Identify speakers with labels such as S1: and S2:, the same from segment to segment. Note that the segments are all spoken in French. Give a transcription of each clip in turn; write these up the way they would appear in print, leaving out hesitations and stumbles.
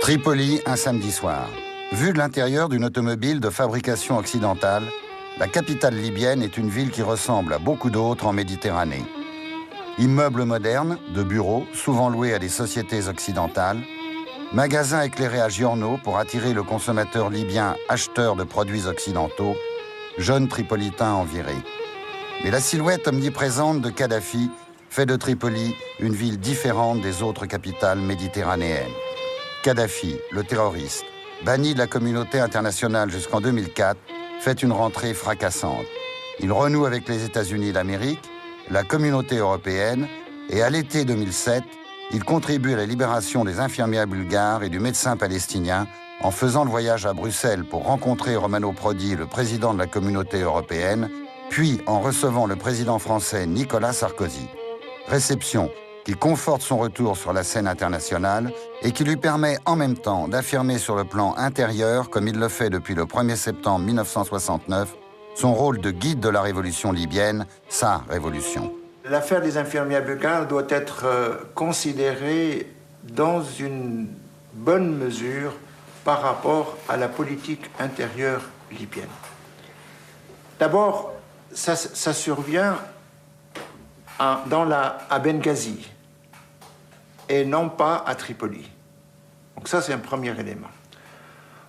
S1: Tripoli, un samedi soir. Vue de l'intérieur d'une automobile de fabrication occidentale, la capitale libyenne est une ville qui ressemble à beaucoup d'autres en Méditerranée. Immeubles modernes, de bureaux, souvent loués à des sociétés occidentales, magasins éclairés à giorno pour attirer le consommateur libyen acheteur de produits occidentaux, jeune tripolitain enviré. Mais la silhouette omniprésente de Kadhafi fait de Tripoli une ville différente des autres capitales méditerranéennes. Kadhafi, le terroriste, banni de la communauté internationale jusqu'en 2004, fait une rentrée fracassante. Il renoue avec les États-Unis d'Amérique, la communauté européenne, et à l'été 2007, il contribue à la libération des infirmières bulgares et du médecin palestinien en faisant le voyage à Bruxelles pour rencontrer Romano Prodi, le président de la communauté européenne, puis en recevant le président français Nicolas Sarkozy. Réception qui conforte son retour sur la scène internationale et qui lui permet en même temps d'affirmer sur le plan intérieur, comme il le fait depuis le 1er septembre 1969, son rôle de guide de la révolution libyenne, sa révolution.
S2: L'affaire des infirmières bulgares doit être considérée dans une bonne mesure par rapport à la politique intérieure libyenne. D'abord, ça survient à Benghazi et non pas à Tripoli. Donc ça, c'est un premier élément.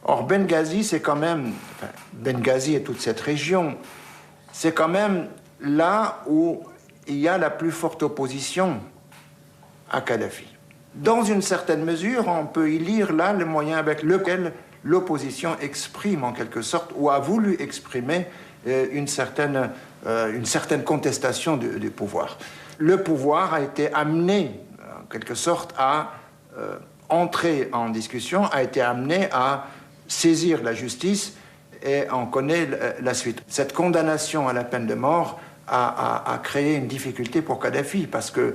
S2: Or, Benghazi, c'est quand même... Benghazi et toute cette région, c'est quand même là où il y a la plus forte opposition à Kadhafi. Dans une certaine mesure, on peut y lire là le moyen avec lequel l'opposition exprime en quelque sorte, ou a voulu exprimer une certaine contestation du pouvoir. Le pouvoir a été amené, en quelque sorte, à entrer en discussion, a été amené à saisir la justice, et on connaît la suite. Cette condamnation à la peine de mort a créé une difficulté pour Kadhafi, parce que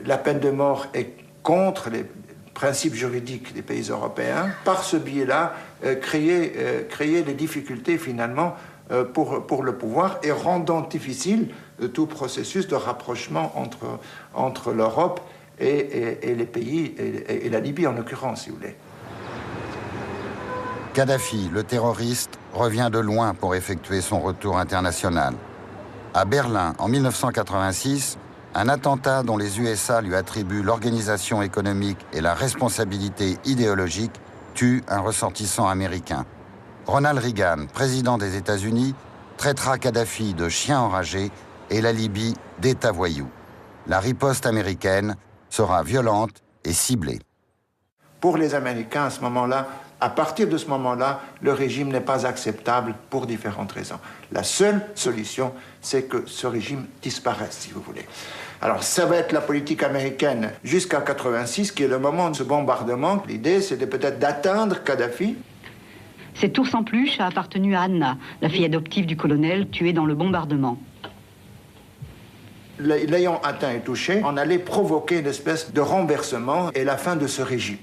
S2: la peine de mort est contre les principes juridiques des pays européens. Par ce biais-là, créer des difficultés finalement pour le pouvoir et rendant difficile tout processus de rapprochement entre l'Europe et les pays, et la Libye en l'occurrence, si vous voulez.
S1: Kadhafi, le terroriste, revient de loin pour effectuer son retour international. À Berlin, en 1986, un attentat dont les USA lui attribuent l'organisation économique et la responsabilité idéologique tue un ressortissant américain. Ronald Reagan, président des États-Unis, traitera Kadhafi de chien enragé et la Libye d'État voyou. La riposte américaine sera violente et ciblée.
S2: Pour les Américains, à ce moment-là, à partir de ce moment-là, le régime n'est pas acceptable pour différentes raisons. La seule solution, c'est que ce régime disparaisse, si vous voulez. Alors, ça va être la politique américaine jusqu'à 1986, qui est le moment de ce bombardement. L'idée, c'était peut-être d'atteindre Kadhafi.
S3: Cet ours en peluche a appartenu à Anna, la fille adoptive du colonel tuée dans le bombardement.
S2: L'ayant atteint et touché, on allait provoquer une espèce de renversement et la fin de ce régime.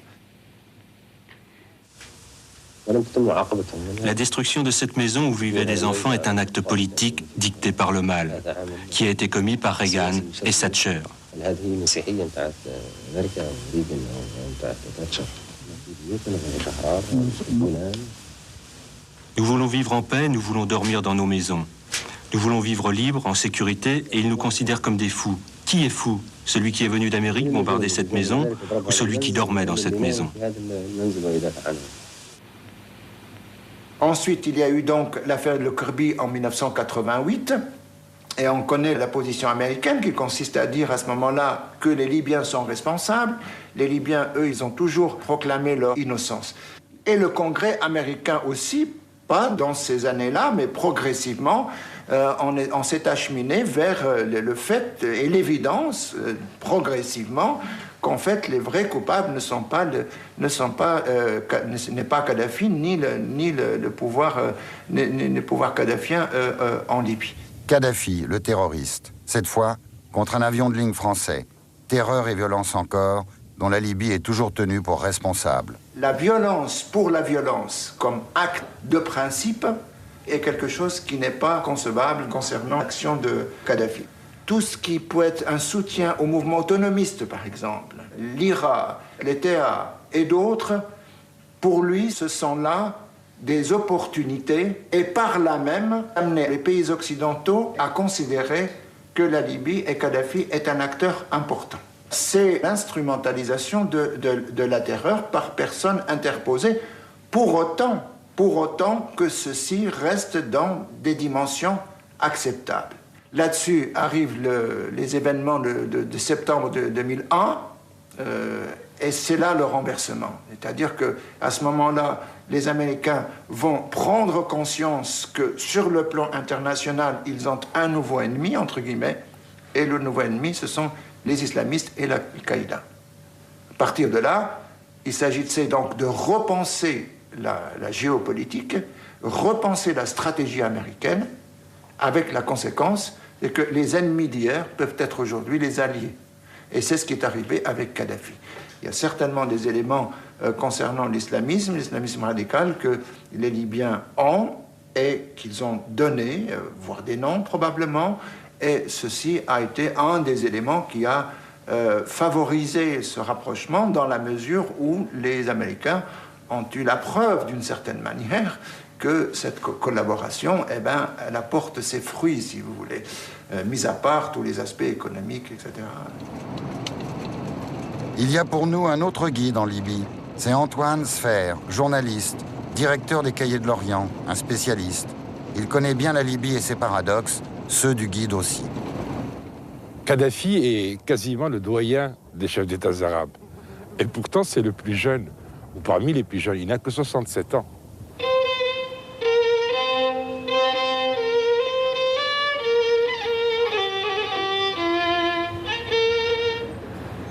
S4: La destruction de cette maison où vivaient des enfants est un acte politique dicté par le mal, qui a été commis par Reagan et Thatcher. Nous voulons vivre en paix, nous voulons dormir dans nos maisons. Nous voulons vivre libres, en sécurité, et ils nous considèrent comme des fous. Qui est fou? Celui qui est venu d'Amérique bombarder cette maison ou celui qui dormait dans cette maison?
S2: Ensuite, il y a eu donc l'affaire de Kirby en 1988, et on connaît la position américaine qui consiste à dire à ce moment-là que les Libyens sont responsables. Les Libyens, eux, ils ont toujours proclamé leur innocence. Et le Congrès américain aussi, pas dans ces années-là, mais progressivement, on s'est acheminé vers le fait et l'évidence, progressivement, qu'en fait, les vrais coupables n'est pas Kadhafi ni le pouvoir kadhafien en Libye.
S1: Kadhafi, le terroriste, cette fois contre un avion de ligne français. Terreur et violence encore, dont la Libye est toujours tenue pour responsable.
S2: La violence pour la violence comme acte de principe est quelque chose qui n'est pas concevable concernant l'action de Kadhafi. Tout ce qui peut être un soutien au mouvement autonomiste, par exemple, l'IRA, l'ETA et d'autres, Pour lui, ce sont là des opportunités et par là même amener les pays occidentaux à considérer que la Libye et Kadhafi est un acteur important. C'est l'instrumentalisation de la terreur par personne interposée, pour autant que ceci reste dans des dimensions acceptables. Là-dessus arrivent les événements de septembre 2001, et c'est là le renversement. C'est-à-dire qu'à ce moment-là, les Américains vont prendre conscience que sur le plan international, ils ont un nouveau ennemi, entre guillemets, et le nouveau ennemi, ce sont les islamistes et l'Al-Qaïda. À partir de là, il s'agissait donc de repenser la géopolitique, repenser la stratégie américaine, avec la conséquence que les ennemis d'hier peuvent être aujourd'hui les alliés. Et c'est ce qui est arrivé avec Kadhafi. Il y a certainement des éléments concernant l'islamisme radical que les Libyens ont et qu'ils ont donné, voire des noms probablement, et ceci a été un des éléments qui a favorisé ce rapprochement dans la mesure où les Américains ont eu la preuve d'une certaine manière que cette collaboration, elle apporte ses fruits, si vous voulez, mis à part tous les aspects économiques, etc.
S1: Il y a pour nous un autre guide en Libye. C'est Antoine Sfer, journaliste, directeur des Cahiers de l'Orient, un spécialiste. Il connaît bien la Libye et ses paradoxes, ceux du guide aussi.
S5: Kadhafi est quasiment le doyen des chefs d'État arabes. Et pourtant, c'est le plus jeune, ou parmi les plus jeunes. Il n'a que 67 ans.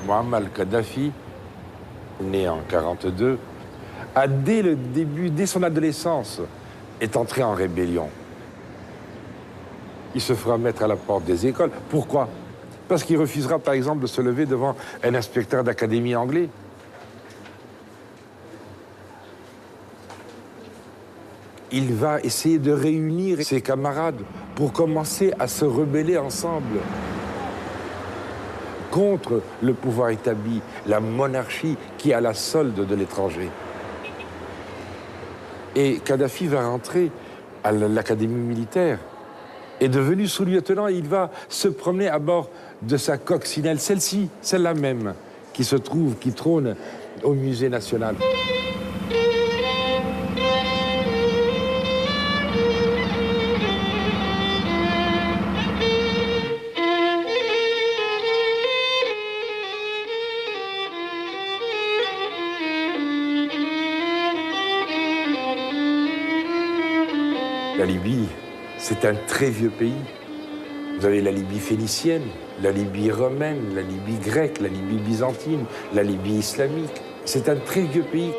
S5: Muammar Kadhafi, né en 1942, a dès le début, dès son adolescence, est entré en rébellion. Il se fera mettre à la porte des écoles. Pourquoi? Parce qu'il refusera, par exemple, de se lever devant un inspecteur d'académie anglais. Il va essayer de réunir ses camarades pour commencer à se rebeller ensemble contre le pouvoir établi, la monarchie qui est à la solde de l'étranger. Et Kadhafi va rentrer à l'académie militaire. Et devenu sous-lieutenant, il va se promener à bord de sa coccinelle, celle-ci, celle-là même, qui trône au musée national. La Libye, c'est un très vieux pays. Vous avez la Libye phénicienne, la Libye romaine, la Libye grecque, la Libye byzantine, la Libye islamique. C'est un très vieux pays.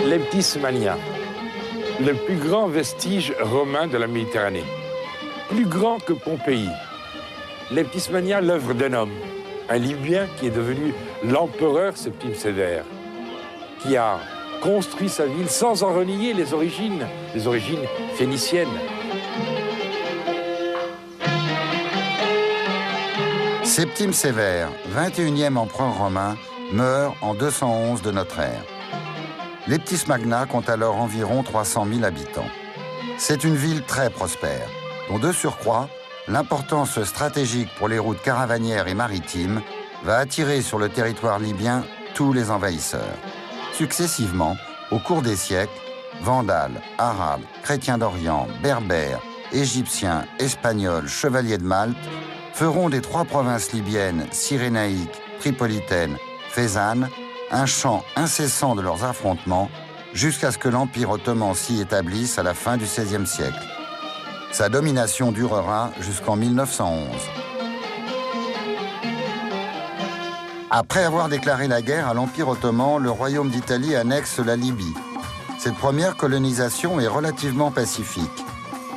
S5: Leptismania, le plus grand vestige romain de la Méditerranée, plus grand que Pompéi. Leptismania, l'œuvre d'un homme, un Libyen qui est devenu l'empereur Septime Sévère, qui a construit sa ville sans en renier les origines phéniciennes.
S1: Septime Sévère, 21e empereur romain, meurt en 211 de notre ère. Leptismagna compte alors environ 300 000 habitants. C'est une ville très prospère, dont de surcroît, l'importance stratégique pour les routes caravanières et maritimes va attirer sur le territoire libyen tous les envahisseurs. Successivement, au cours des siècles, Vandales, Arabes, Chrétiens d'Orient, Berbères, Égyptiens, Espagnols, Chevaliers de Malte feront des trois provinces libyennes, cyrénaïques, tripolitaines, Faisanes, un champ incessant de leurs affrontements jusqu'à ce que l'Empire ottoman s'y établisse à la fin du XVIe siècle. Sa domination durera jusqu'en 1911. Après avoir déclaré la guerre à l'Empire ottoman, le royaume d'Italie annexe la Libye. Cette première colonisation est relativement pacifique.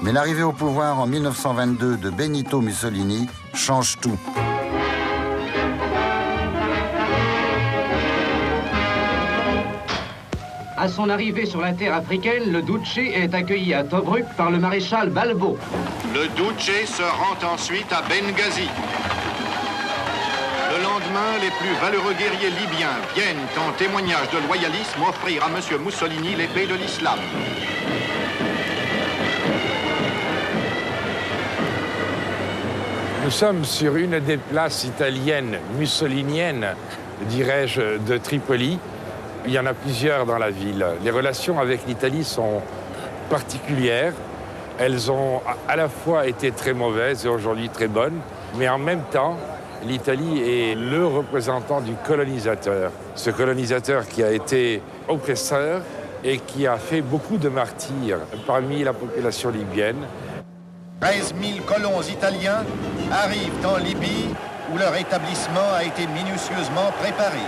S1: Mais l'arrivée au pouvoir en 1922 de Benito Mussolini change tout.
S6: À son arrivée sur la terre africaine, le Duce est accueilli à Tobruk par le maréchal Balbo.
S7: Le Duce se rend ensuite à Benghazi. Le lendemain, les plus valeureux guerriers libyens viennent en témoignage de loyalisme offrir à M. Mussolini l'épée de l'islam.
S5: Nous sommes sur une des places italiennes, mussoliniennes, dirais-je, de Tripoli. Il y en a plusieurs dans la ville. Les relations avec l'Italie sont particulières. Elles ont à la fois été très mauvaises et aujourd'hui très bonnes, mais en même temps, l'Italie est le représentant du colonisateur. Ce colonisateur qui a été oppresseur et qui a fait beaucoup de martyrs parmi la population libyenne.
S8: 13 000 colons italiens arrivent en Libye où leur établissement a été minutieusement préparé.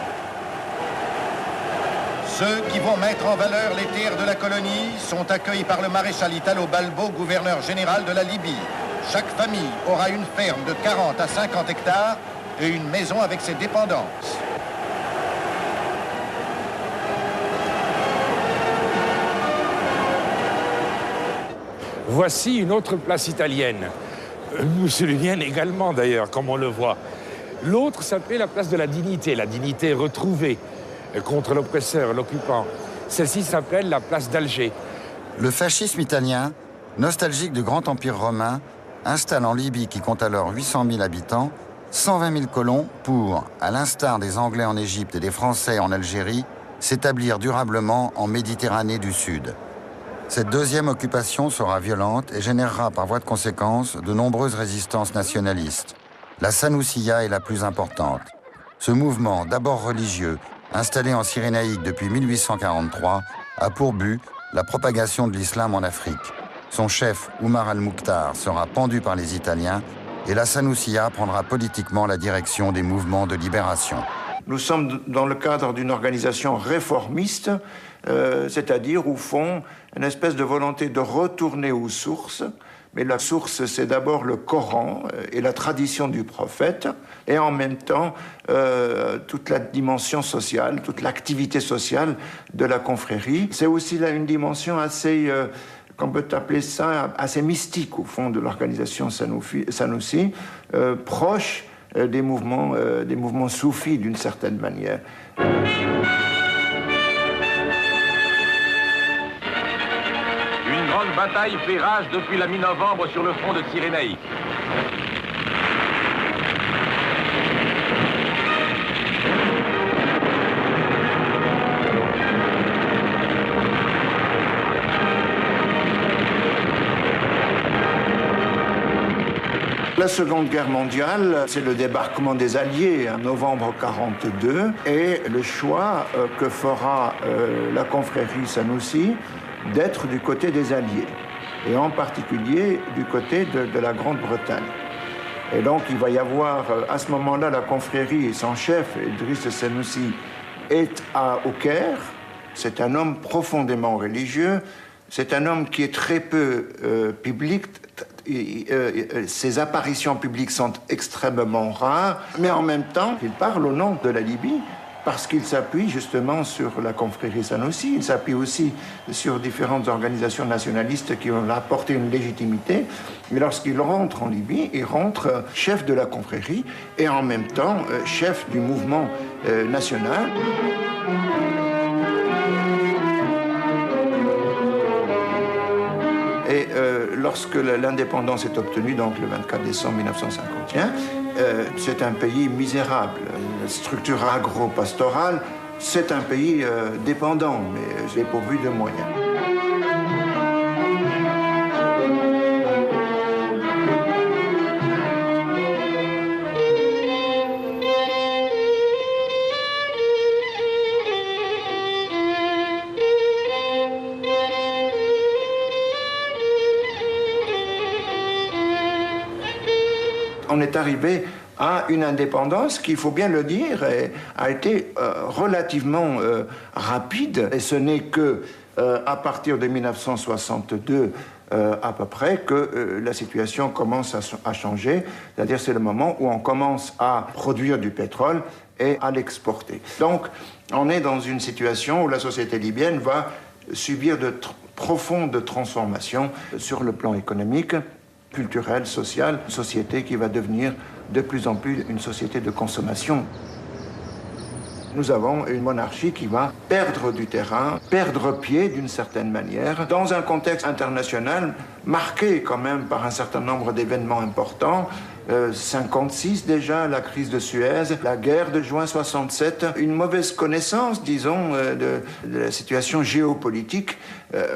S8: Ceux qui vont mettre en valeur les terres de la colonie sont accueillis par le maréchal Italo Balbo, gouverneur général de la Libye. Chaque famille aura une ferme de 40 à 50 hectares et une maison avec ses dépendances.
S5: Voici une autre place italienne, mussolinienne également d'ailleurs, comme on le voit. L'autre s'appelait la place de la dignité retrouvée contre l'oppresseur, l'occupant. Celle-ci s'appelle la place d'Alger.
S1: Le fascisme italien, nostalgique du grand empire romain, installe en Libye, qui compte alors 800 000 habitants, 120 000 colons pour, à l'instar des Anglais en Égypte et des Français en Algérie, s'établir durablement en Méditerranée du Sud. Cette deuxième occupation sera violente et générera par voie de conséquence de nombreuses résistances nationalistes. La Sanoussia est la plus importante. Ce mouvement, d'abord religieux, installé en Cyrénaïque depuis 1843, a pour but la propagation de l'islam en Afrique. Son chef, Oumar al-Mukhtar, sera pendu par les Italiens et la Sanoussia prendra politiquement la direction des mouvements de libération.
S2: Nous sommes dans le cadre d'une organisation réformiste, c'est-à-dire, au fond, une espèce de volonté de retourner aux sources. Mais la source, c'est d'abord le Coran et la tradition du prophète, et en même temps, toute la dimension sociale, toute l'activité sociale de la confrérie. C'est aussi là une dimension assez, qu'on peut appeler ça, assez mystique, au fond, de l'organisation Sanoussi, proche des mouvements soufis, d'une certaine manière.
S9: Une grande bataille fait rage depuis la mi-novembre sur le front de Cyrénaïque.
S2: La Seconde Guerre mondiale, c'est le débarquement des Alliés en novembre 1942 et le choix que fera la confrérie Sanoussi d'être du côté des Alliés, et en particulier du côté de la Grande-Bretagne. Et donc il va y avoir, à ce moment-là, la confrérie et son chef, Idriss Sanoussi, est au Caire. C'est un homme profondément religieux, c'est un homme qui est très peu public. Ses apparitions publiques sont extrêmement rares, mais en même temps, il parle au nom de la Libye, parce qu'il s'appuie justement sur la confrérie Sanoussi, il s'appuie aussi sur différentes organisations nationalistes qui ont apporté une légitimité. Mais lorsqu'il rentre en Libye, il rentre chef de la confrérie et en même temps chef du mouvement national. Et lorsque l'indépendance est obtenue, donc le 24 décembre 1951, c'est un pays misérable. Une structure agro-pastorale, c'est un pays dépendant, mais dépourvu de moyens. On est arrivé à une indépendance qui, il faut bien le dire, a été relativement rapide. Et ce n'est que à partir de 1962 à peu près que la situation commence à changer, c'est-à-dire c'est le moment où on commence à produire du pétrole et à l'exporter. Donc on est dans une situation où la société libyenne va subir de profondes transformations sur le plan économique, culturel, social, une société qui va devenir de plus en plus une société de consommation. Nous avons une monarchie qui va perdre du terrain, perdre pied d'une certaine manière, dans un contexte international marqué quand même par un certain nombre d'événements importants. 56 déjà, la crise de Suez, la guerre de juin 67, une mauvaise connaissance, disons, de la situation géopolitique.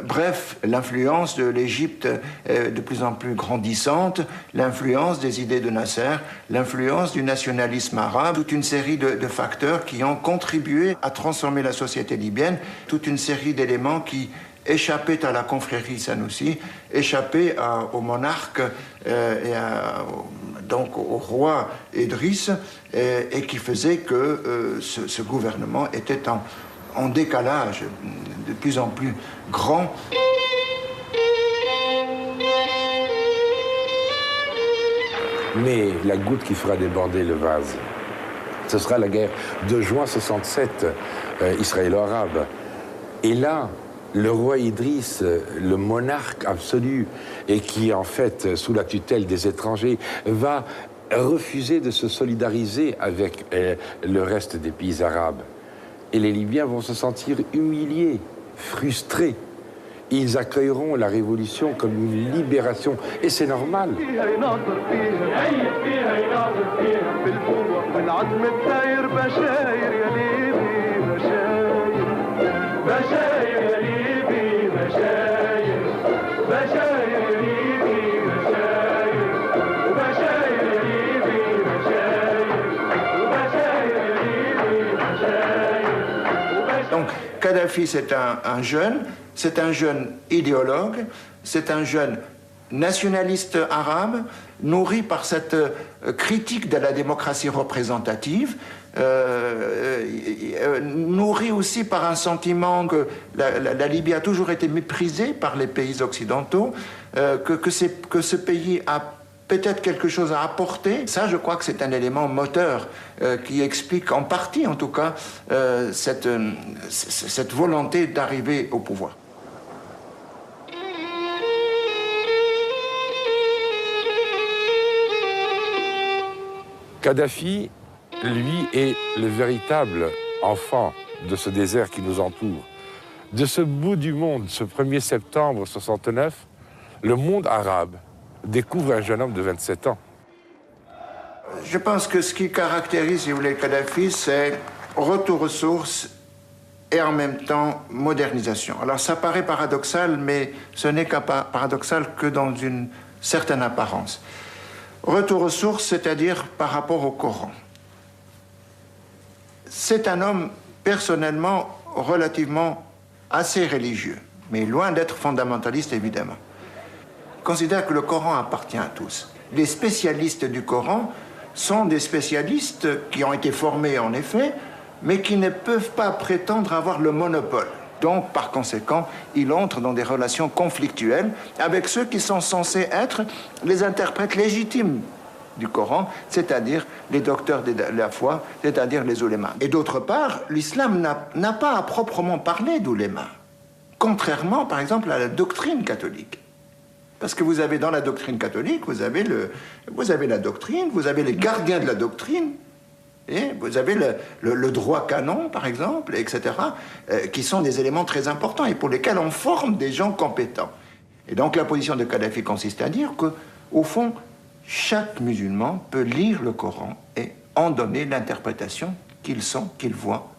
S2: Bref, l'influence de l'Égypte de plus en plus grandissante, l'influence des idées de Nasser, l'influence du nationalisme arabe, toute une série de facteurs qui ont contribué à transformer la société libyenne, toute une série d'éléments qui échappaient à la confrérie Sanoussi, échappaient au monarque donc au roi Idriss, et qui faisait que ce gouvernement était en décalage de plus en plus grand.
S5: Mais la goutte qui fera déborder le vase, ce sera la guerre de juin 67, israélo-arabe. Et là, le roi Idriss, le monarque absolu, et qui est en fait sous la tutelle des étrangers, va refuser de se solidariser avec le reste des pays arabes. Et les Libyens vont se sentir humiliés, frustrés. Ils accueilleront la révolution comme une libération, et c'est normal.
S2: Donc, Kadhafi, c'est un jeune idéologue, c'est un jeune nationaliste arabe, nourri par cette critique de la démocratie représentative, nourri aussi par un sentiment que la Libye a toujours été méprisée par les pays occidentaux, que ce pays a peut-être quelque chose à apporter. Ça, je crois que c'est un élément moteur qui explique en partie, en tout cas, cette volonté d'arriver au pouvoir.
S5: Kadhafi, lui, est le véritable enfant de ce désert qui nous entoure. De ce bout du monde, ce 1er septembre 69, le monde arabe découvre un jeune homme de 27 ans.
S2: Je pense que ce qui caractérise, si vous voulez, Kadhafi, c'est retour aux sources et en même temps modernisation. Alors ça paraît paradoxal, mais ce n'est paradoxal que dans une certaine apparence. Retour aux sources, c'est-à-dire par rapport au Coran. C'est un homme personnellement relativement assez religieux, mais loin d'être fondamentaliste évidemment. Il considère que le Coran appartient à tous. Les spécialistes du Coran sont des spécialistes qui ont été formés en effet, mais qui ne peuvent pas prétendre avoir le monopole. Donc, par conséquent, il entre dans des relations conflictuelles avec ceux qui sont censés être les interprètes légitimes du Coran, c'est-à-dire les docteurs de la foi, c'est-à-dire les oulémas. Et d'autre part, l'islam n'a pas à proprement parler d'oulémas, contrairement, par exemple, à la doctrine catholique. Parce que vous avez dans la doctrine catholique, vous avez la doctrine, vous avez les gardiens de la doctrine, et vous avez le droit canon, par exemple, etc., qui sont des éléments très importants et pour lesquels on forme des gens compétents. Et donc la position de Kadhafi consiste à dire qu'au fond, chaque musulman peut lire le Coran et en donner l'interprétation qu'il sent, qu'il voit,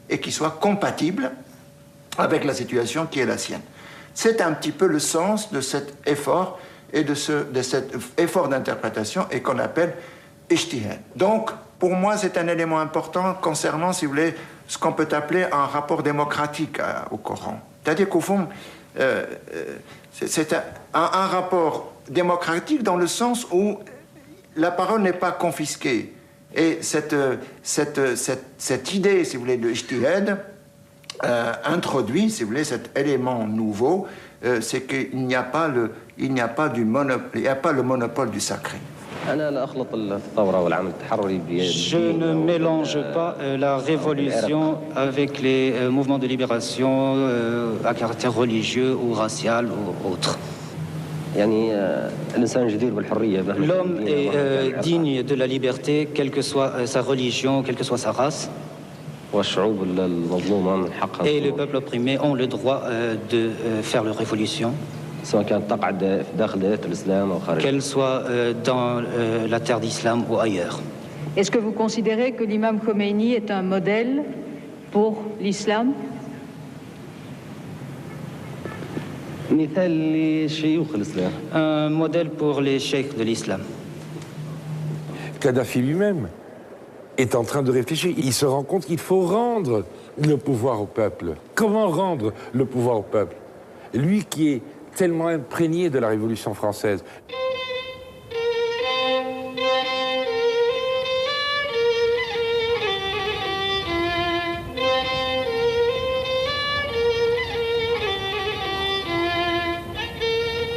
S2: et qui soit compatible avec la situation qui est la sienne. C'est un petit peu le sens de cet effort et de cet effort d'interprétation et qu'on appelle ijtihad. Donc, pour moi, c'est un élément important concernant, si vous voulez, ce qu'on peut appeler un rapport démocratique au Coran. C'est-à-dire qu'au fond, c'est un rapport démocratique dans le sens où la parole n'est pas confisquée. Et cette idée, si vous voulez, de ijtihad introduit, si vous voulez, cet élément nouveau c'est qu'il n'y a pas le monopole du sacré.
S10: Je ne mélange pas la révolution avec les mouvements de libération à caractère religieux ou racial ou autre. L'homme est digne de la liberté, quelle que soit sa religion, quelle que soit sa race. Et les peuples opprimés ont le droit de faire leur révolution, qu'elle soit dans la terre d'islam ou ailleurs.
S11: Est-ce que vous considérez que l'imam Khomeini est un modèle pour l'islam?
S10: Un modèle pour les cheikhs de l'islam.
S5: Kadhafi lui-même est en train de réfléchir. Il se rend compte qu'il faut rendre le pouvoir au peuple. Comment rendre le pouvoir au peuple? Lui qui est tellement imprégné de la Révolution française.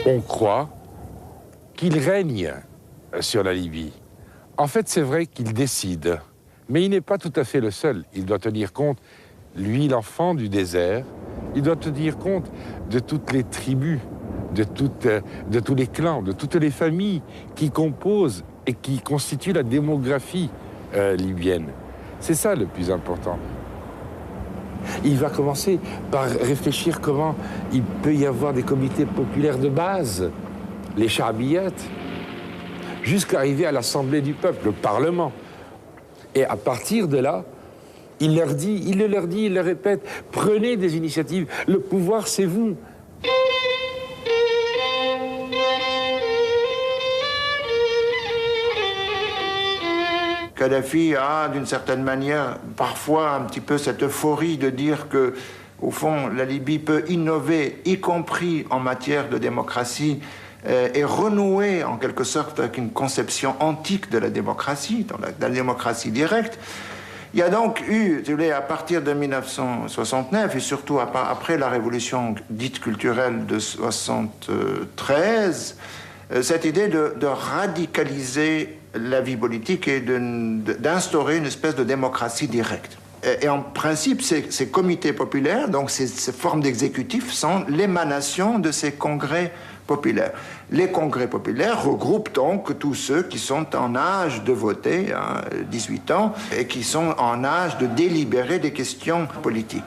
S5: On croit qu'il règne sur la Libye. En fait, c'est vrai qu'il décide, mais il n'est pas tout à fait le seul. Il doit tenir compte, lui, l'enfant du désert, il doit tenir compte de toutes les tribus, de tous les clans, de toutes les familles qui composent et qui constituent la démographie libyenne. C'est ça le plus important. Il va commencer par réfléchir comment il peut y avoir des comités populaires de base, les Cha'biyat, jusqu'à arriver à l'Assemblée du peuple, le Parlement. Et à partir de là, il leur dit, il le répète, prenez des initiatives, le pouvoir c'est vous.
S2: Kadhafi a, d'une certaine manière, parfois un petit peu cette euphorie de dire que, au fond, la Libye peut innover, y compris en matière de démocratie, et renouer en quelque sorte avec une conception antique de la démocratie, dans la démocratie directe. Il y a donc eu, si vous voulez, à partir de 1969, et surtout après la révolution dite culturelle de 1973, cette idée de radicaliser la vie politique et d'instaurer une espèce de démocratie directe. Et en principe, ces comités populaires, donc ces formes d'exécutif, sont l'émanation de ces congrès populaires. Les congrès populaires regroupent donc tous ceux qui sont en âge de voter, à 18 ans, et qui sont en âge de délibérer des questions politiques.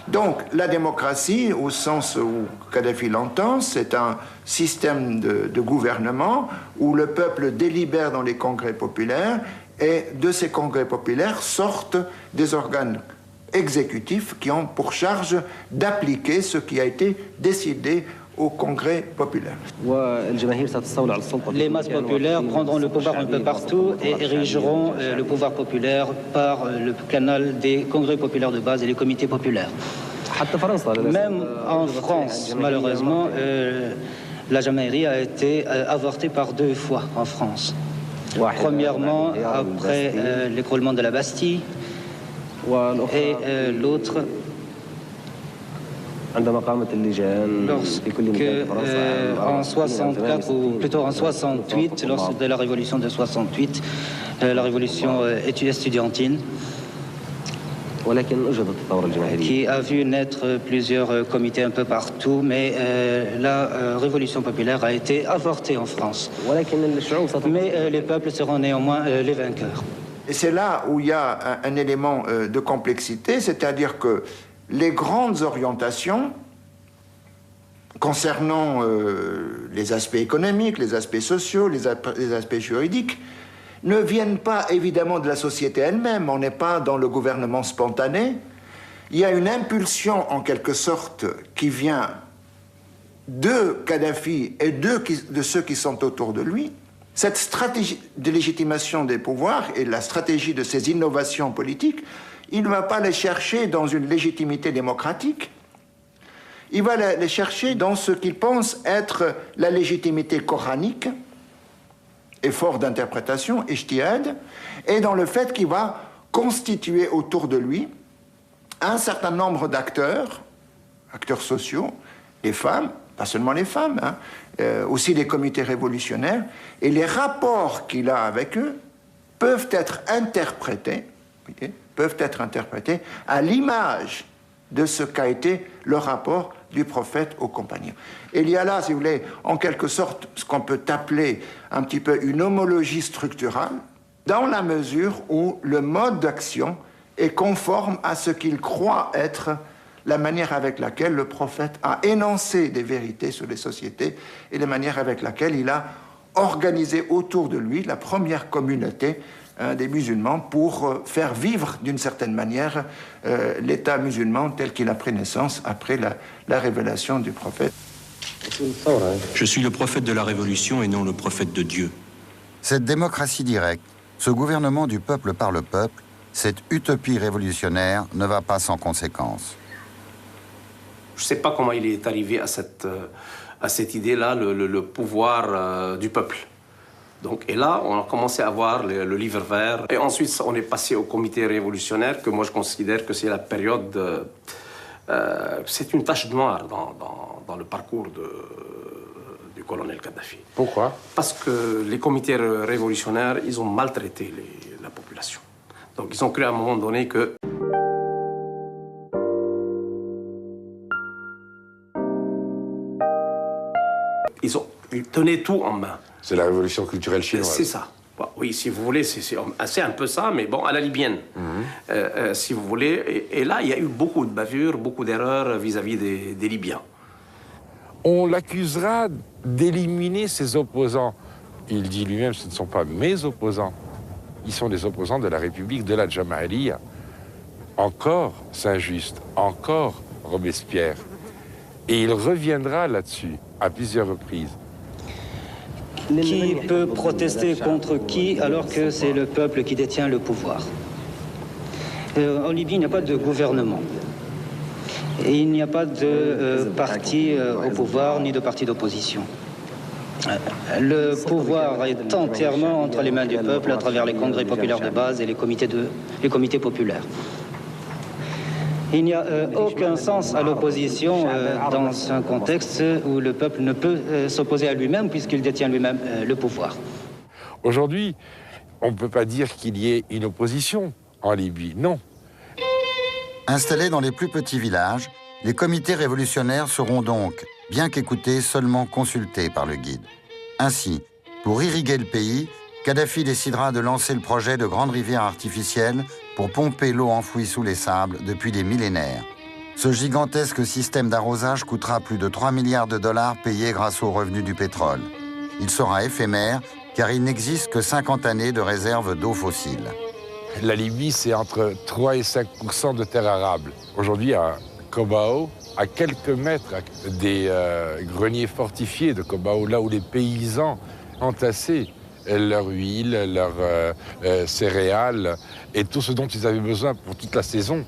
S2: Donc, la démocratie, au sens où Kadhafi l'entend, c'est un système de gouvernement où le peuple délibère dans les congrès populaires, et de ces congrès populaires sortent des organes exécutifs qui ont pour charge d'appliquer ce qui a été décidé au congrès populaire.
S10: Les masses populaires prendront le pouvoir un peu partout et érigeront le pouvoir populaire par le canal des congrès populaires de base et les comités populaires. Même en France, malheureusement, la Jamaïrie a été avortée par 2 fois en France. Premièrement, après l'écroulement de la Bastille, et l'autre lorsque, en 64, ou plutôt en 68, lors de la révolution de 68, la révolution estudiantine, qui a vu naître plusieurs comités un peu partout, mais la révolution populaire a été avortée en France. Mais les peuples seront néanmoins les vainqueurs.
S2: Et c'est là où il y a un élément de complexité, c'est-à-dire que les grandes orientations concernant les aspects économiques, les aspects sociaux, les aspects juridiques, ne viennent pas évidemment de la société elle-même. On n'est pas dans le gouvernement spontané. Il y a une impulsion, en quelque sorte, qui vient de Kadhafi et de ceux qui sont autour de lui. Cette stratégie de légitimation des pouvoirs et la stratégie de ces innovations politiques, il ne va pas les chercher dans une légitimité démocratique. Il va les chercher dans ce qu'il pense être la légitimité coranique, effort d'interprétation, ijtihad, et dans le fait qu'il va constituer autour de lui un certain nombre d'acteurs, acteurs sociaux, les femmes, pas seulement les femmes, hein, aussi les comités révolutionnaires, et les rapports qu'il a avec eux peuvent être interprétés à l'image de ce qu'a été le rapport du prophète aux compagnons. Et il y a là, si vous voulez, en quelque sorte, ce qu'on peut appeler un petit peu une homologie structurale, dans la mesure où le mode d'action est conforme à ce qu'il croit être la manière avec laquelle le prophète a énoncé des vérités sur les sociétés et la manière avec laquelle il a organisé autour de lui la première communauté des musulmans pour faire vivre d'une certaine manière l'État musulman tel qu'il a pris naissance après la révélation du prophète.
S4: Je suis le prophète de la révolution et non le prophète de Dieu.
S1: Cette démocratie directe, ce gouvernement du peuple par le peuple, cette utopie révolutionnaire ne va pas sans conséquences.
S12: Je ne sais pas comment il est arrivé à cette idée-là, le pouvoir du peuple. Donc, et là, on a commencé à voir le livre vert. Et ensuite, on est passé au comité révolutionnaire, que moi je considère que c'est la période... c'est une tache noire dans le parcours du colonel Kadhafi.
S5: Pourquoi?
S12: Parce que les comités révolutionnaires, ils ont maltraité la population. Donc, ils ont cru à un moment donné que... Ils tenaient tout en main.
S5: C'est la révolution culturelle chinoise.
S12: C'est ça. Bon, oui, si vous voulez, c'est un peu ça, mais bon, à la libyenne, si vous voulez. Et là, il y a eu beaucoup de bavures, beaucoup d'erreurs vis-à-vis des Libyens.
S5: On l'accusera d'éliminer ses opposants. Il dit lui-même, ce ne sont pas mes opposants. Ils sont des opposants de la République, de la Jamahiriya. Encore Saint-Just, encore Robespierre. Et il reviendra là-dessus à plusieurs reprises.
S10: Qui peut protester contre qui alors que c'est le peuple qui détient le pouvoir? En Libye, il n'y a pas de gouvernement. Et il n'y a pas de parti au pouvoir ni de parti d'opposition. Le pouvoir est entièrement entre les mains du peuple à travers les congrès populaires de base et les comités populaires. Il n'y a aucun sens à l'opposition dans un contexte où le peuple ne peut s'opposer à lui-même puisqu'il détient lui-même le pouvoir.
S5: Aujourd'hui, on ne peut pas dire qu'il y ait une opposition en Libye, non.
S1: Installés dans les plus petits villages, les comités révolutionnaires seront donc, bien qu'écoutés, seulement consultés par le guide. Ainsi, pour irriguer le pays, Kadhafi décidera de lancer le projet de grande rivière artificielle pour pomper l'eau enfouie sous les sables depuis des millénaires. Ce gigantesque système d'arrosage coûtera plus de 3 milliards de dollars payés grâce aux revenus du pétrole. Il sera éphémère car il n'existe que 50 années de réserve d'eau fossile.
S5: La Libye, c'est entre 3 et 5% de terre arable. Aujourd'hui, à Kobao, à quelques mètres des greniers fortifiés de Kobao, là où les paysans entassaient leur huile, leurs céréales et tout ce dont ils avaient besoin pour toute la saison,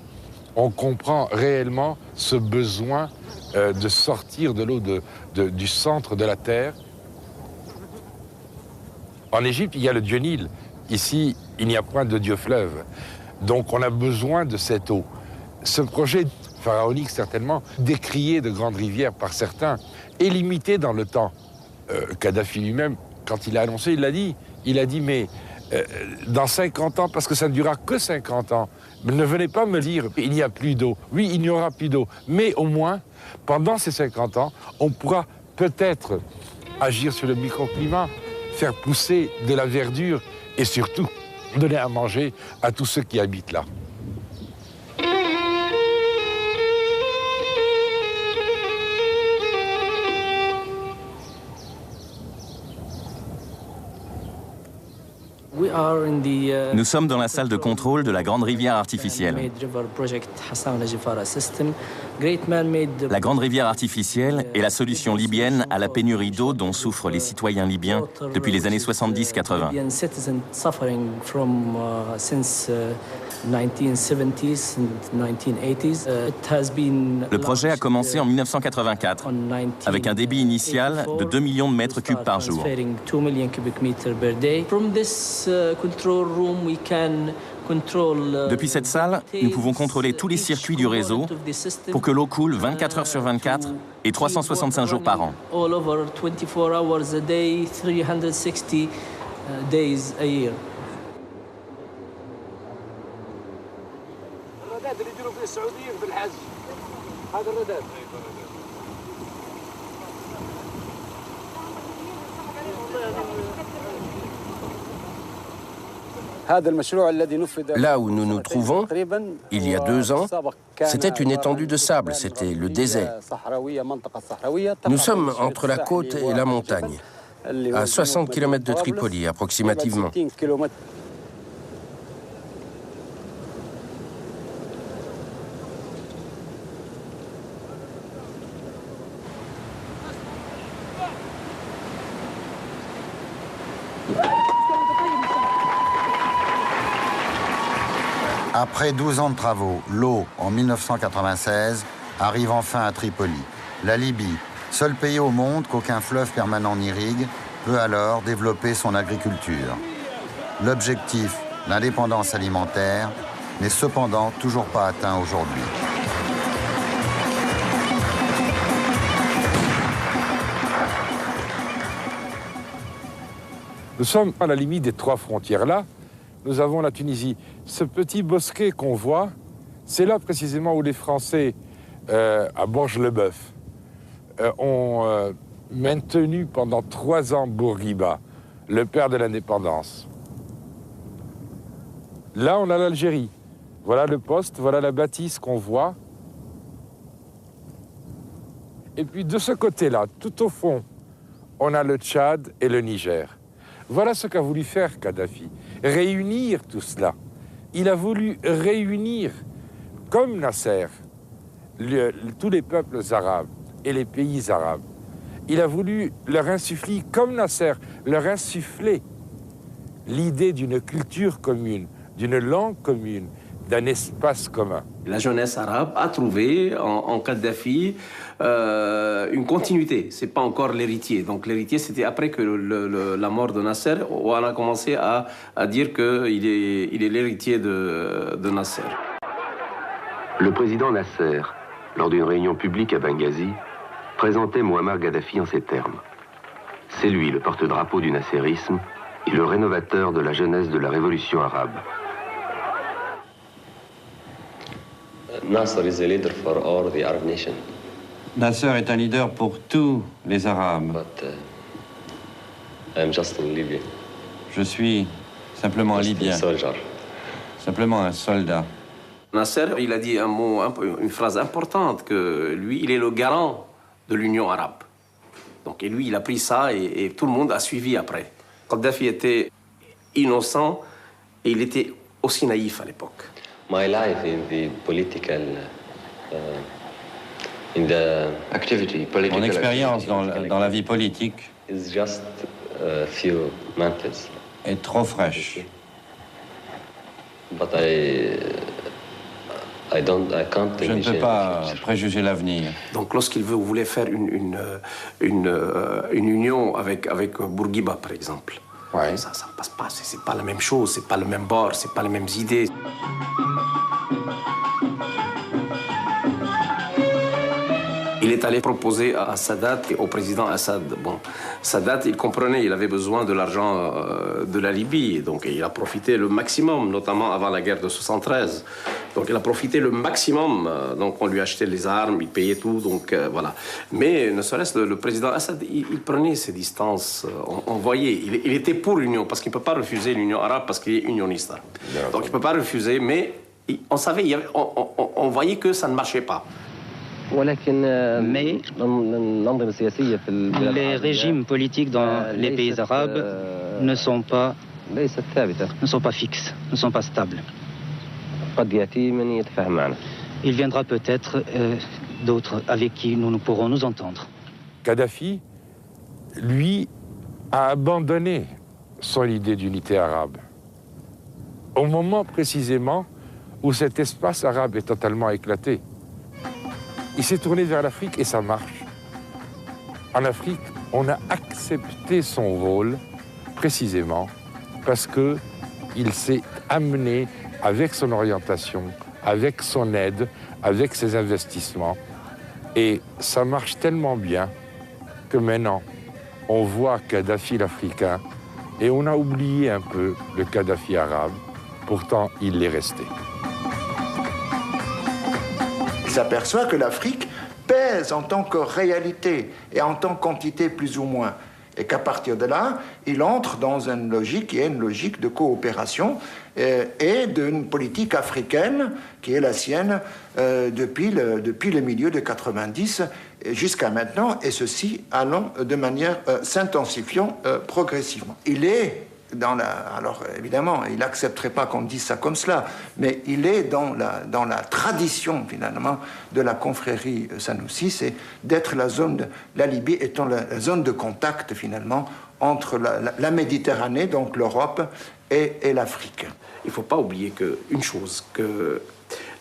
S5: on comprend réellement ce besoin de sortir de l'eau du centre de la terre. En Égypte, il y a le dieu Nil. Ici, il n'y a point de dieu fleuve. Donc on a besoin de cette eau. Ce projet pharaonique, certainement, décrié de grandes rivières par certains, est limité dans le temps. Kadhafi lui-même, quand il a annoncé, il a dit, mais dans 50 ans, parce que ça ne durera que 50 ans, ne venez pas me dire, il n'y a plus d'eau. Oui, il n'y aura plus d'eau, mais au moins, pendant ces 50 ans, on pourra peut-être agir sur le microclimat, faire pousser de la verdure et surtout donner à manger à tous ceux qui habitent là.
S13: Nous sommes dans la salle de contrôle de la grande rivière artificielle. La grande rivière artificielle est la solution libyenne à la pénurie d'eau dont souffrent les citoyens libyens depuis les années 70-80. Le projet a commencé en 1984 avec un débit initial de 2 millions de mètres cubes par jour. Depuis cette salle, nous pouvons contrôler tous les circuits du réseau pour que l'eau coule 24 heures sur 24 et 365 jours par an.
S14: Là où nous nous trouvons, il y a 2 ans, c'était une étendue de sable, c'était le désert. Nous sommes entre la côte et la montagne, à 60 km de Tripoli approximativement.
S1: Après 12 ans de travaux, l'eau, en 1996, arrive enfin à Tripoli. La Libye, seul pays au monde qu'aucun fleuve permanent n'irrigue, peut alors développer son agriculture. L'objectif, l'indépendance alimentaire, n'est cependant toujours pas atteint aujourd'hui.
S5: Nous sommes à la limite des 3 frontières-là. Nous avons la Tunisie. Ce petit bosquet qu'on voit, c'est là précisément où les Français, à Borges-le-Bœuf, ont maintenu pendant 3 ans Bourguiba, le père de l'indépendance. Là, on a l'Algérie. Voilà le poste, voilà la bâtisse qu'on voit. Et puis de ce côté-là, tout au fond, on a le Tchad et le Niger. Voilà ce qu'a voulu faire Kadhafi, réunir tout cela. Il a voulu réunir, comme Nasser, tous les peuples arabes et les pays arabes. Il a voulu leur insuffler, comme Nasser, leur insuffler l'idée d'une culture commune, d'une langue commune, d'un espace commun.
S12: La jeunesse arabe a trouvé en Kadhafi une continuité. C'est pas encore l'héritier. Donc l'héritier, c'était après que la mort de Nasser, où on a commencé à dire qu'il est l'héritier de Nasser.
S15: Le président Nasser, lors d'une réunion publique à Benghazi, présentait Mouammar Kadhafi en ces termes. C'est lui le porte-drapeau du nasserisme et le rénovateur de la jeunesse de la révolution arabe.
S16: Nasser is a leader for all the Arab nations.
S17: Nasser est un leader pour tous les Arabes.
S16: But I am just in Libya.
S17: Je suis simplement un Libyen. Simplement un soldat.
S12: Nasser, il a dit une phrase importante, que lui, il est le garant de l'Union arabe. Donc, et lui, il a pris ça et tout le monde a suivi après. Kadhafi était innocent et il était aussi naïf à l'époque.
S16: My life in the political, in the activity,
S17: Mon expérience dans la vie politique
S16: is just a few months.
S17: Est trop fraîche.
S16: But I can't.
S17: Je ne peux pas préjuger l'avenir.
S12: Donc, lorsqu'il voulait faire une union avec Bourguiba, par exemple, ouais. Ça ne passe pas. C'est pas la même chose, c'est pas le même bord, c'est pas les mêmes idées. Il est allé proposer à Sadat et au président Assad. Bon, Sadat, il comprenait, il avait besoin de l'argent de la Libye, donc il a profité le maximum, notamment avant la guerre de 73. Donc il a profité le maximum, donc on lui achetait les armes, il payait tout, donc voilà. Mais ne serait-ce le président Assad, il prenait ses distances, on voyait, il était pour l'union, parce qu'il ne peut pas refuser l'union arabe, parce qu'il est unioniste. Donc il ne peut pas refuser, mais on savait, on voyait que ça ne marchait pas.
S10: Mais les régimes politiques dans les pays arabes ne sont pas fixes, ne sont pas stables. Il viendra peut-être d'autres avec qui nous pourrons nous entendre.
S5: Kadhafi, lui, a abandonné son idée d'unité arabe. Au moment précisément où cet espace arabe est totalement éclaté. Il s'est tourné vers l'Afrique et ça marche. En Afrique, on a accepté son rôle précisément parce qu'il s'est amené avec son orientation, avec son aide, avec ses investissements. Et ça marche tellement bien que maintenant, on voit Kadhafi l'Africain et on a oublié un peu le Kadhafi arabe. Pourtant, il l'est resté.
S2: Il s'aperçoit que l'Afrique pèse en tant que réalité et en tant qu'entité plus ou moins. Et qu'à partir de là, il entre dans une logique qui est une logique de coopération et d'une politique africaine qui est la sienne depuis le milieu de 90 jusqu'à maintenant, et ceci allant de manière s'intensifiant progressivement. Il est alors évidemment, il n'accepterait pas qu'on dise ça comme cela, mais il est dans la tradition finalement de la confrérie Sanoussi, c'est d'être la Libye étant la zone de contact finalement entre la Méditerranée, donc l'Europe, et l'Afrique.
S12: Il ne faut pas oublier une chose, que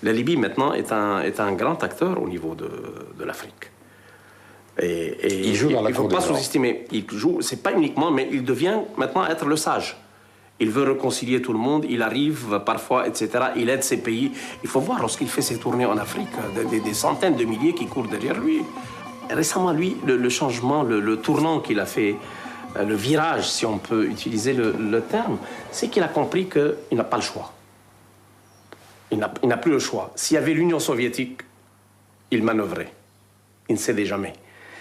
S12: la Libye maintenant est un grand acteur au niveau de l'Afrique. Et
S5: il joue dans la
S12: il ne faut pas sous-estimer. Il joue, c'est pas uniquement, mais il devient maintenant être le sage. Il veut réconcilier tout le monde, il arrive parfois, etc. Il aide ses pays. Il faut voir, lorsqu'il fait ses tournées en Afrique, des centaines de milliers qui courent derrière lui. Récemment, lui, le changement, le tournant qu'il a fait, le virage, si on peut utiliser le terme, c'est qu'il a compris qu'il n'a pas le choix. Il n'a plus le choix. S'il y avait l'Union soviétique, il manœuvrait. Il ne cédait jamais.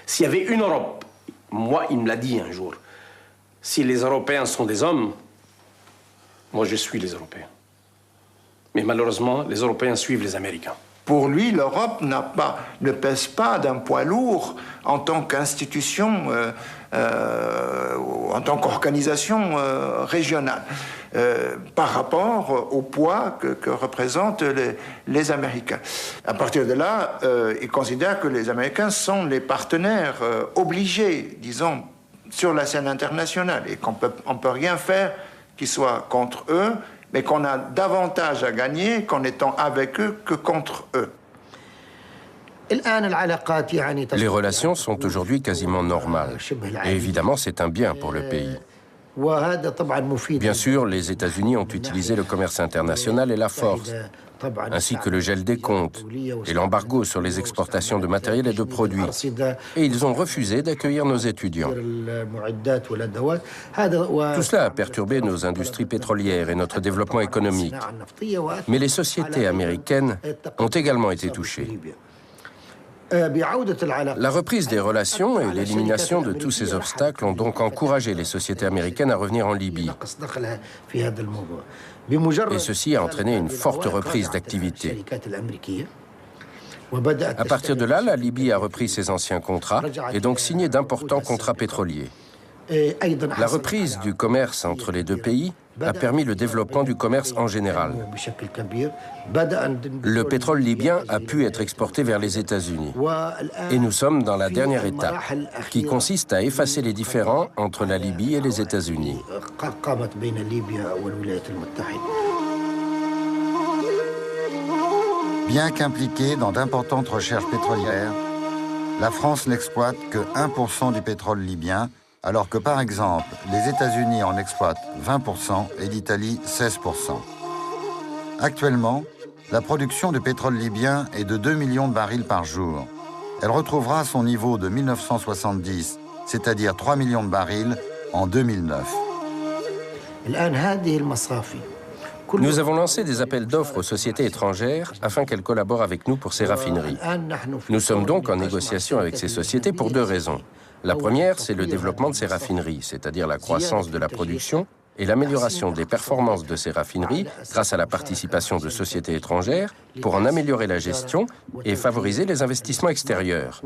S12: S'il y avait une Europe, moi, il me l'a dit un jour, si les Européens sont des hommes, moi, je suis les Européens. Mais malheureusement, les Européens suivent les Américains.
S2: Pour lui, l'Europe ne pèse pas d'un poids lourd en tant qu'institution, en tant qu'organisation régionale, par rapport au poids que représentent les Américains. À partir de là, il considère que les Américains sont les partenaires obligés, disons, sur la scène internationale, et qu'on ne peut rien faire qui soit contre eux, mais qu'on a davantage à gagner qu'en étant avec eux que contre eux.
S14: Les relations sont aujourd'hui quasiment normales. Et évidemment, c'est un bien pour le pays. Bien sûr, les États-Unis ont utilisé le commerce international et la force, ainsi que le gel des comptes et l'embargo sur les exportations de matériel et de produits. Et ils ont refusé d'accueillir nos étudiants. Tout cela a perturbé nos industries pétrolières et notre développement économique. Mais les sociétés américaines ont également été touchées. La reprise des relations et l'élimination de tous ces obstacles ont donc encouragé les sociétés américaines à revenir en Libye. Et ceci a entraîné une forte reprise d'activité. À partir de là, la Libye a repris ses anciens contrats et donc signé d'importants contrats pétroliers. La reprise du commerce entre les deux pays a permis le développement du commerce en général. Le pétrole libyen a pu être exporté vers les États-Unis. Et nous sommes dans la dernière étape, qui consiste à effacer les différends entre la Libye et les États-Unis.
S1: Bien qu'impliquée dans d'importantes recherches pétrolières, la France n'exploite que 1% du pétrole libyen, alors que, par exemple, les États-Unis en exploitent 20% et l'Italie 16%. Actuellement, la production de pétrole libyen est de 2 millions de barils par jour. Elle retrouvera son niveau de 1970, c'est-à-dire 3 millions de barils, en 2009.
S14: Nous avons lancé des appels d'offres aux sociétés étrangères afin qu'elles collaborent avec nous pour ces raffineries. Nous sommes donc en négociation avec ces sociétés pour deux raisons. La première, c'est le développement de ces raffineries, c'est-à-dire la croissance de la production et l'amélioration des performances de ces raffineries grâce à la participation de sociétés étrangères pour en améliorer la gestion et favoriser les investissements extérieurs.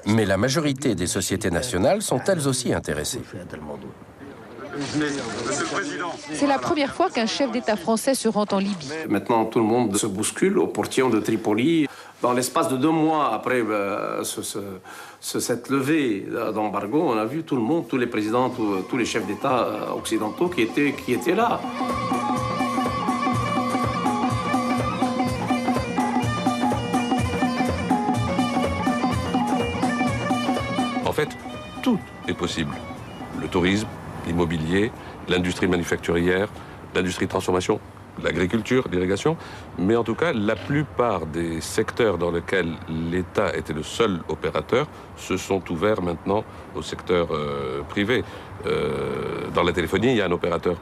S14: Mais la majorité des sociétés nationales sont elles aussi intéressées.
S18: C'est la première fois qu'un chef d'État français se rend en Libye.
S12: Maintenant, tout le monde se bouscule au portillon de Tripoli. Dans l'espace de 2 mois après cette levée d'embargo, on a vu tout le monde, tous les présidents, tous les chefs d'État occidentaux qui étaient là.
S19: En fait, tout est possible. Le tourisme, l'immobilier, l'industrie manufacturière, l'industrie de transformation, l'agriculture, l'irrigation, mais en tout cas, la plupart des secteurs dans lesquels l'État était le seul opérateur se sont ouverts maintenant au secteur privé. Dans la téléphonie, il y a un opérateur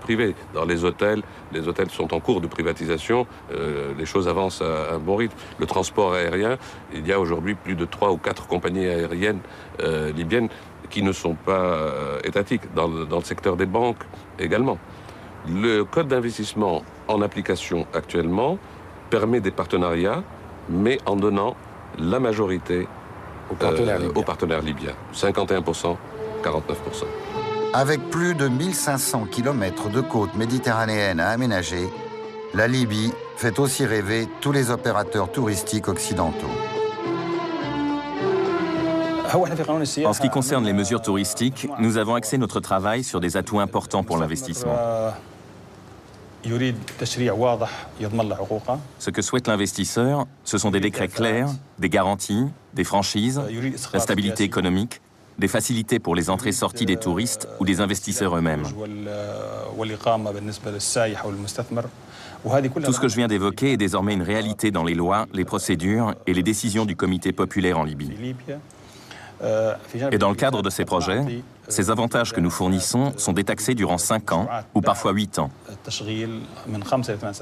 S19: privé. Dans les hôtels sont en cours de privatisation, les choses avancent à un bon rythme. Le transport aérien, il y a aujourd'hui plus de 3 ou 4 compagnies aériennes libyennes qui ne sont pas étatiques, dans le secteur des banques également. Le code d'investissement en application actuellement permet des partenariats, mais en donnant la majorité aux partenaires libyens. 51%, 49%.
S1: Avec plus de 1500 km de côte méditerranéenne à aménager, la Libye fait aussi rêver tous les opérateurs touristiques occidentaux.
S13: En ce qui concerne les mesures touristiques, nous avons axé notre travail sur des atouts importants pour l'investissement. Ce que souhaite l'investisseur, ce sont des décrets clairs, des garanties, des franchises, la stabilité économique, des facilités pour les entrées-sorties des touristes ou des investisseurs eux-mêmes. Tout ce que je viens d'évoquer est désormais une réalité dans les lois, les procédures et les décisions du Comité populaire en Libye. Et dans le cadre de ces projets, ces avantages que nous fournissons sont détaxés durant 5 ans ou parfois 8 ans.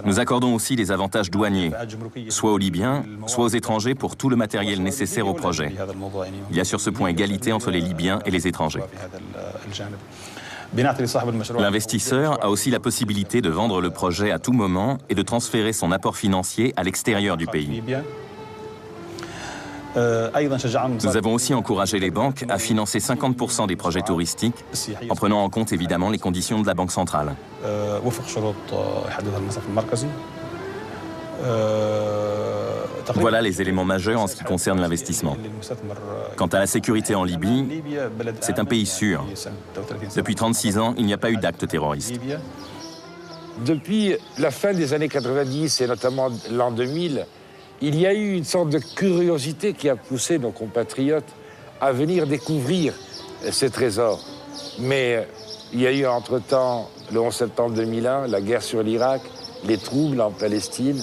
S13: Nous accordons aussi des avantages douaniers, soit aux Libyens, soit aux étrangers pour tout le matériel nécessaire au projet. Il y a sur ce point égalité entre les Libyens et les étrangers. L'investisseur a aussi la possibilité de vendre le projet à tout moment et de transférer son apport financier à l'extérieur du pays. Nous avons aussi encouragé les banques à financer 50% des projets touristiques, en prenant en compte évidemment les conditions de la Banque centrale. Voilà les éléments majeurs en ce qui concerne l'investissement. Quant à la sécurité en Libye, c'est un pays sûr. Depuis 36 ans, il n'y a pas eu d'acte terroriste.
S5: Depuis la fin des années 90 et notamment l'an 2000, il y a eu une sorte de curiosité qui a poussé nos compatriotes à venir découvrir ces trésors. Mais il y a eu entre-temps, le 11 septembre 2001, la guerre sur l'Irak, les troubles en Palestine.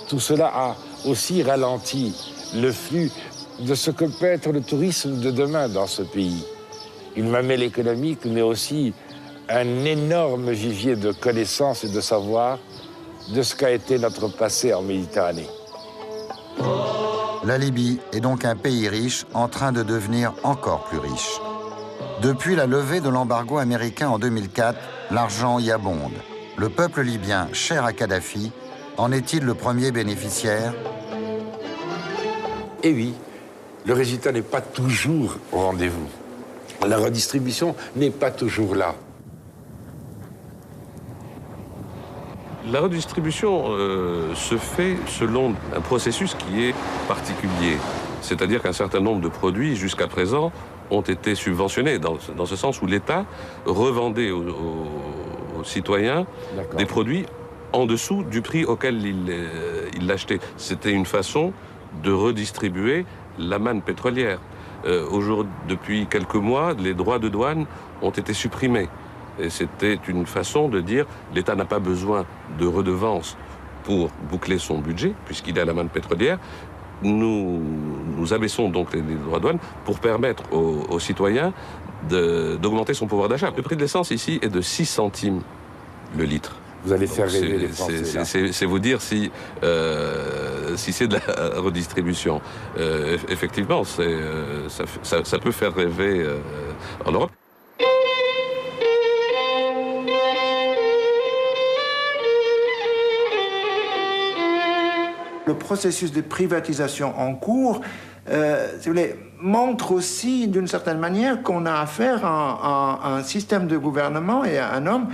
S5: Tout cela a aussi ralenti le flux de ce que peut être le tourisme de demain dans ce pays. Une mamelle économique, mais aussi un énorme vivier de connaissances et de savoir de ce qu'a été notre passé en Méditerranée.
S1: La Libye est donc un pays riche en train de devenir encore plus riche. Depuis la levée de l'embargo américain en 2004, l'argent y abonde. Le peuple libyen, cher à Kadhafi, en est-il le premier bénéficiaire?
S5: Eh oui, le résultat n'est pas toujours au rendez-vous. La redistribution n'est pas toujours là.
S19: La redistribution se fait selon un processus qui est particulier. C'est-à-dire qu'un certain nombre de produits, jusqu'à présent, ont été subventionnés, dans ce sens où l'État revendait aux citoyens des produits en dessous du prix auquel il l'achetait. C'était une façon de redistribuer la manne pétrolière. Depuis quelques mois, les droits de douane ont été supprimés. Et c'était une façon de dire l'État n'a pas besoin de redevances pour boucler son budget, puisqu'il est à la manne pétrolière. Nous abaissons donc les droits de douane pour permettre aux citoyens d'augmenter son pouvoir d'achat. Le prix de l'essence ici est de 6 centimes le litre.
S5: Vous allez faire rêver les Français.
S19: C'est vous dire si c'est de la redistribution. Effectivement, ça peut faire rêver en Europe.
S2: Le processus de privatisation en cours, si vous voulez, montre aussi d'une certaine manière qu'on a affaire à un système de gouvernement et à un homme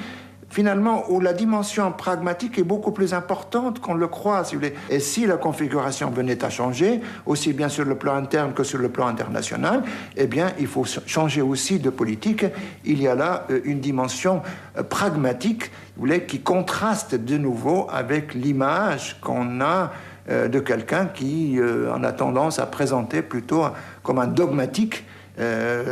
S2: finalement où la dimension pragmatique est beaucoup plus importante qu'on le croit, si vous voulez. Et si la configuration venait à changer, aussi bien sur le plan interne que sur le plan international, eh bien, il faut changer aussi de politique. Il y a là une dimension pragmatique, vous voulez, qui contraste de nouveau avec l'image qu'on a de quelqu'un qui en a tendance à présenter plutôt comme un dogmatique,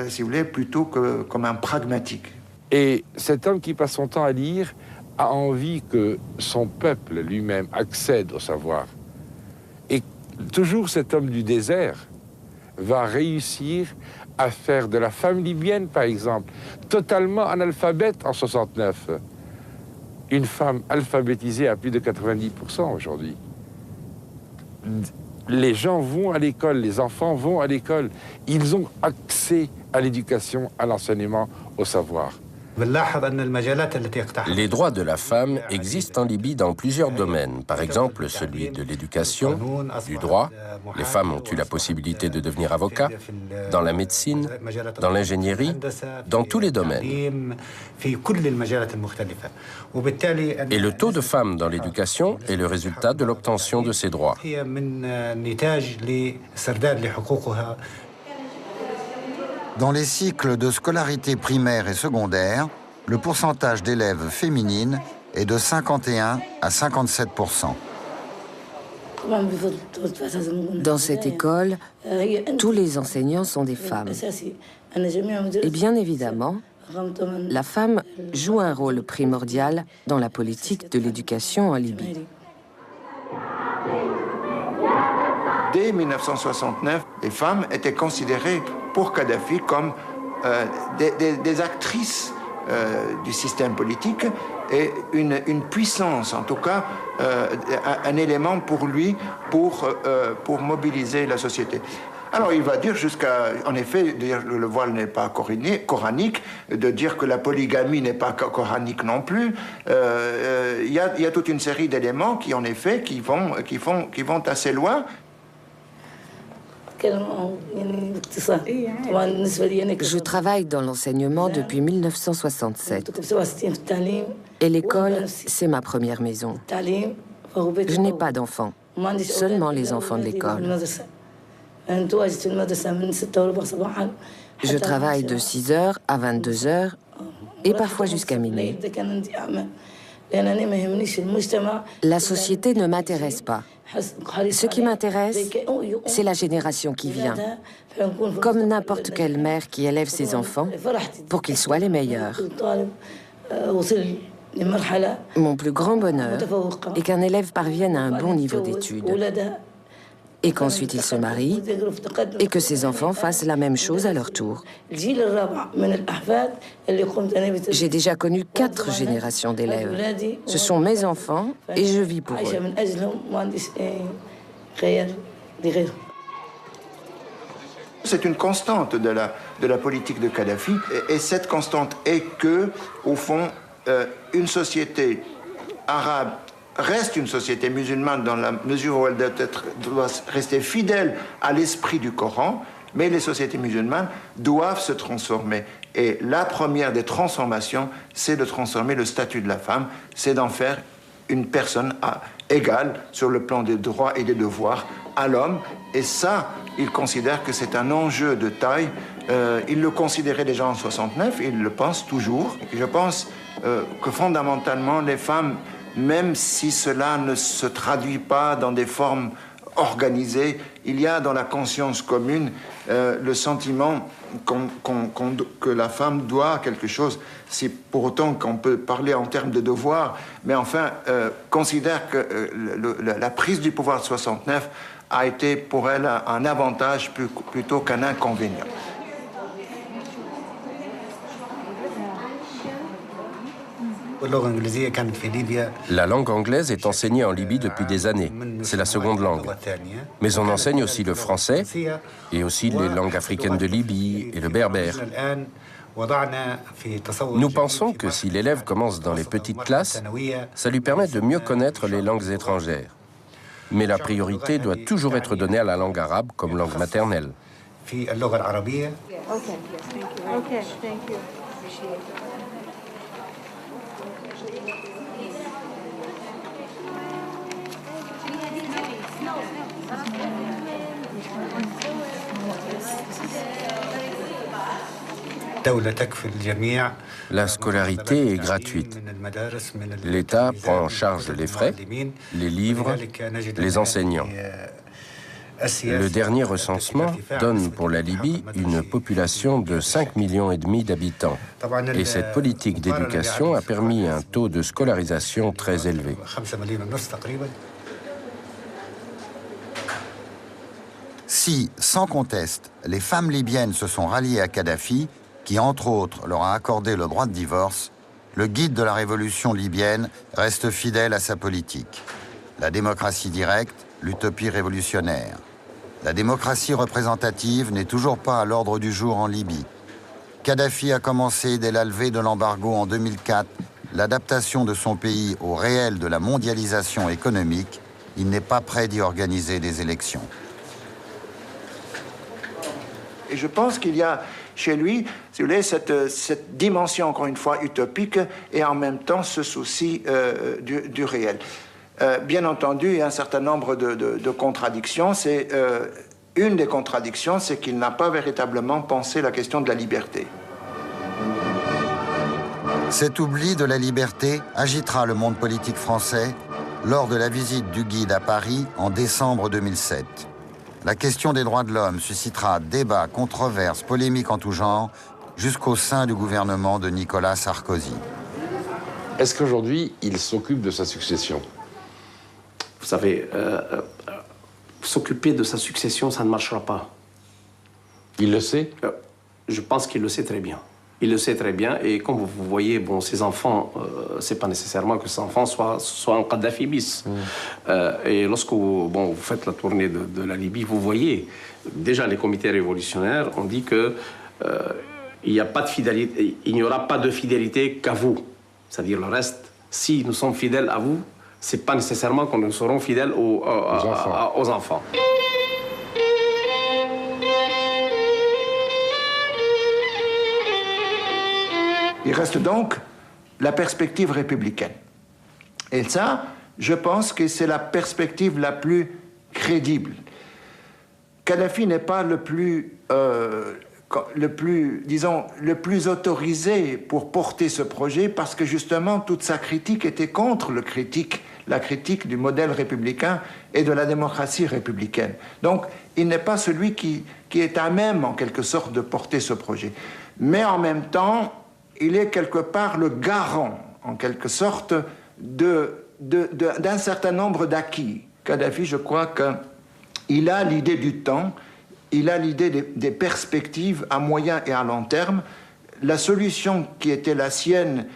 S2: si vous voulez, plutôt que comme un pragmatique.
S5: Et cet homme qui passe son temps à lire a envie que son peuple lui-même accède au savoir. Et toujours cet homme du désert va réussir à faire de la femme libyenne, par exemple, totalement analphabète en 69. Une femme alphabétisée à plus de 90% aujourd'hui. Les gens vont à l'école, les enfants vont à l'école. Ils ont accès à l'éducation, à l'enseignement, au savoir.
S14: Les droits de la femme existent en Libye dans plusieurs domaines. Par exemple, celui de l'éducation, du droit. Les femmes ont eu la possibilité de devenir avocats, dans la médecine, dans l'ingénierie, dans tous les domaines. Et le taux de femmes dans l'éducation est le résultat de l'obtention de ces droits.
S1: Dans les cycles de scolarité primaire et secondaire, le pourcentage d'élèves féminines est de 51 à 57%.
S20: Dans cette école, tous les enseignants sont des femmes. Et bien évidemment, la femme joue un rôle primordial dans la politique de l'éducation en Libye.
S2: Dès 1969, les femmes étaient considérées pour Kadhafi comme des actrices du système politique et une puissance, en tout cas, un élément pour lui pour mobiliser la société. Alors il va dire jusqu'à, en effet, dire que le voile n'est pas coranique, de dire que la polygamie n'est pas coranique non plus. Il y a toute une série d'éléments qui, en effet, qui vont assez loin.
S20: Je travaille dans l'enseignement depuis 1967. Et l'école, c'est ma première maison. Je n'ai pas d'enfants, seulement les enfants de l'école. Je travaille de 6h à 22h et parfois jusqu'à minuit. La société ne m'intéresse pas. Ce qui m'intéresse, c'est la génération qui vient, comme n'importe quelle mère qui élève ses enfants pour qu'ils soient les meilleurs. Mon plus grand bonheur est qu'un élève parvienne à un bon niveau d'études et qu'ensuite il se marie et que ses enfants fassent la même chose à leur tour. J'ai déjà connu 4 générations d'élèves. Ce sont mes enfants et je vis pour eux.
S2: C'est une constante de la politique de Kadhafi et cette constante est que, au fond, une société arabe reste une société musulmane dans la mesure où elle doit rester fidèle à l'esprit du Coran, mais les sociétés musulmanes doivent se transformer. Et la première des transformations, c'est de transformer le statut de la femme, c'est d'en faire une personne égale sur le plan des droits et des devoirs à l'homme. Et ça, ils considèrent que c'est un enjeu de taille. Ils le considéraient déjà en 69, ils le pensent toujours. Et je pense que fondamentalement, les femmes, même si cela ne se traduit pas dans des formes organisées, il y a dans la conscience commune le sentiment que la femme doit quelque chose, si pour autant qu'on peut parler en termes de devoir, mais enfin considère que la prise du pouvoir de 69 a été pour elle un avantage plutôt qu'un inconvénient.
S14: La langue anglaise est enseignée en Libye depuis des années. C'est la seconde langue. Mais on enseigne aussi le français et aussi les langues africaines de Libye et le berbère. Nous pensons que si l'élève commence dans les petites classes, ça lui permet de mieux connaître les langues étrangères. Mais la priorité doit toujours être donnée à la langue arabe comme langue maternelle. La scolarité est gratuite. L'État prend en charge les frais, les livres, les enseignants. Le dernier recensement donne pour la Libye une population de 5,5 millions d'habitants. Et cette politique d'éducation a permis un taux de scolarisation très élevé.
S1: Si, sans conteste, les femmes libyennes se sont ralliées à Kadhafi, qui entre autres leur a accordé le droit de divorce, le guide de la révolution libyenne reste fidèle à sa politique. La démocratie directe, l'utopie révolutionnaire. La démocratie représentative n'est toujours pas à l'ordre du jour en Libye. Kadhafi a commencé dès la levée de l'embargo en 2004 l'adaptation de son pays au réel de la mondialisation économique. Il n'est pas prêt d'y organiser des élections.
S2: Et je pense qu'il y a chez lui, si vous voulez, cette dimension, encore une fois, utopique, et en même temps ce souci du réel. Bien entendu, il y a un certain nombre de contradictions. Une des contradictions, c'est qu'il n'a pas véritablement pensé la question de la liberté.
S1: Cet oubli de la liberté agitera le monde politique français lors de la visite du guide à Paris en décembre 2007. La question des droits de l'homme suscitera débats, controverses, polémiques en tout genre, jusqu'au sein du gouvernement de Nicolas Sarkozy.
S5: Est-ce qu'aujourd'hui, il s'occupe de sa succession?
S12: Vous savez, s'occuper de sa succession, ça ne marchera pas.
S5: Il le sait?
S12: Je pense qu'il le sait très bien. Il le sait très bien, et comme vous voyez, bon, ses enfants, c'est pas nécessairement que ses enfants soient en Kadhafi bis. Et lorsque vous faites la tournée de la Libye, vous voyez, déjà les comités révolutionnaires ont dit que il n'y aura pas de fidélité qu'à vous. C'est-à-dire le reste, si nous sommes fidèles à vous, c'est pas nécessairement que nous serons fidèles aux enfants.
S2: Il reste donc la perspective républicaine. Et ça, je pense que c'est la perspective la plus crédible. Kadhafi n'est pas le plus autorisé pour porter ce projet, parce que justement toute sa critique était contre la critique du modèle républicain et de la démocratie républicaine. Donc il n'est pas celui qui est à même en quelque sorte de porter ce projet. Mais en même temps, il est quelque part le garant, en quelque sorte, d'un certain nombre d'acquis. Kadhafi, je crois qu'il a l'idée du temps, il a l'idée des perspectives à moyen et à long terme. La solution qui était la sienne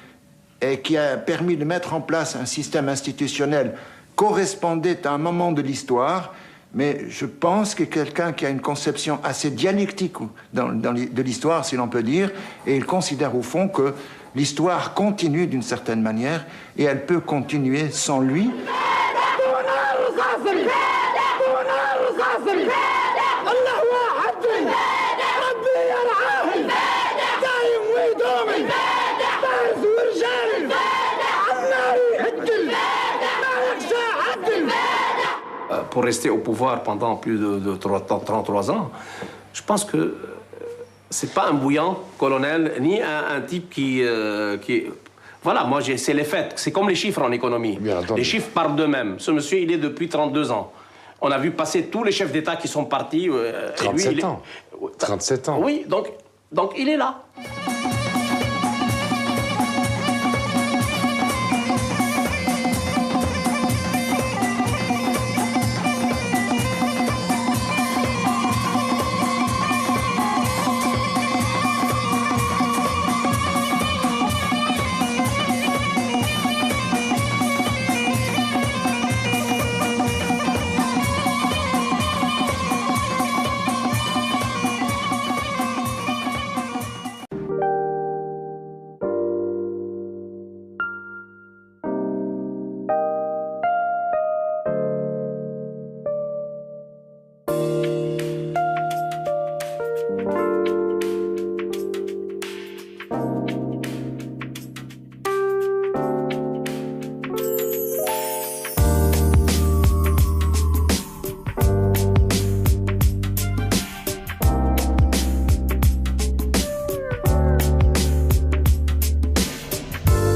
S2: et qui a permis de mettre en place un système institutionnel correspondait à un moment de l'histoire, mais je pense que quelqu'un qui a une conception assez dialectique de l'histoire, si l'on peut dire, et il considère au fond que l'histoire continue d'une certaine manière, et elle peut continuer sans lui.
S12: Pour rester au pouvoir pendant plus de 33 ans, je pense que c'est pas un bouillant colonel, ni un type qui voilà, moi, c'est les faits. C'est comme les chiffres en économie. Les chiffres parlent d'eux-mêmes. Ce monsieur, il est depuis 32 ans. On a vu passer tous les chefs d'État qui sont partis.
S5: 37 ans. 37 ans.
S12: Oui, donc il est là.